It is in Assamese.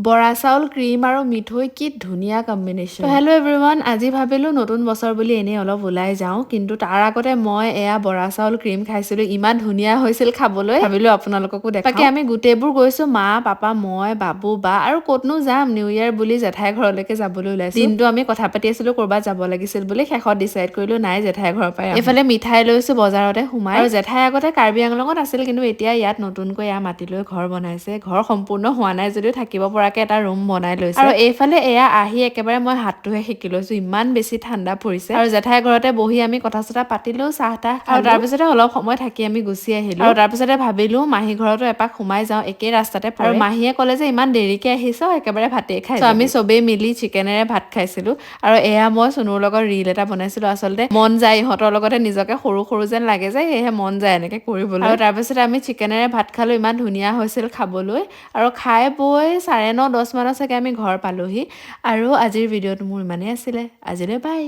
বৰা চাউল ক্ৰীম আৰু মিঠৈ কি ধুনীয়া কম্বিনেশ্যন। হেল্ল' এভৰিৱান, আজি ভাবিলোঁ নতুন বছৰ বুলি এনেই অলপ ওলাই যাওঁ, কিন্তু তাৰ আগতে মই এয়া বৰা চাউল ক্ৰীম খাইছিলোঁ, ইমান ধুনীয়া হৈছিল খাবলৈ, ভাবিলোঁ আপোনালোককো দেখাওঁ। বাকী আমি গোটেইবোৰ গৈছোঁ, মা পাপা মই বাবু বা আৰু ক'তনো যাম, নিউ ইয়াৰ বুলি জেঠাই ঘৰলৈকে যাবলৈ ওলাইছোঁ। দিনটো আমি কথা পাতি আছিলোঁ ক'ৰবাত যাব লাগিছিল বুলি, শেষত ডিচাইড কৰিলোঁ নাই জেঠাই ঘৰৰ পৰাই আহোঁ। এইফালে মিঠাই লৈছোঁ বজাৰতে সোমাই, আৰু জেঠাই আগতে কাৰ্বি আংলঙত আছিল, কিন্তু এতিয়া ইয়াত নতুনকৈ এয়া মাটি লৈ ঘৰ বনাইছে। ঘৰ সম্পূৰ্ণ হোৱা নাই যদিও থাকিব পৰাকে এটা ৰুম বনাই লৈছে। আৰু এইফালে এয়া আহি একেবাৰে মই হাতটোহে সেকি লৈছোঁ, ইমান বেছি ঠাণ্ডা পৰিছে। আৰু জেঠাই ঘৰতে বহি আমি কথা চথা পাতিলোঁ, চাহ তাহ খালোঁ, আৰু তাৰপিছতে অলপ সময় থাকি আমি গুচি আহিলোঁ। আৰু তাৰপিছতে ভাবিলোঁ মাহী ঘৰতো এপাক সোমাই যাওঁ, একেই ৰাস্তাতে পৰে। আৰু মাহীয়ে ক'লে যে ইমান দেৰিকে আহিছ, একেবাৰে ভাতেই খাই যাবি। আমি চবেই মিলি চিকেনেৰে ভাত খাইছিলোঁ। আৰু এয়া মই চুনুৰ লগত ৰীল এটা বনাইছিলোঁ, আচলতে মন যায় ইহঁতৰ লগতে নিজকে সৰু সৰু যেন লাগে যে, সেয়েহে মন যায় এনেকে কৰিবলৈ। আৰু তাৰপিছতে আমি চিকেনেৰে ভাত খালোঁ, ইমান ধুনীয়া হৈছিল খাবলৈ। আৰু খাই বৈ 9:30-10 মানত চাগে আমি ঘৰ পালোহি। আৰু আজিৰ ভিডিঅ'টো মোৰ ইমানেই আছিলে, আজিলৈ বাই।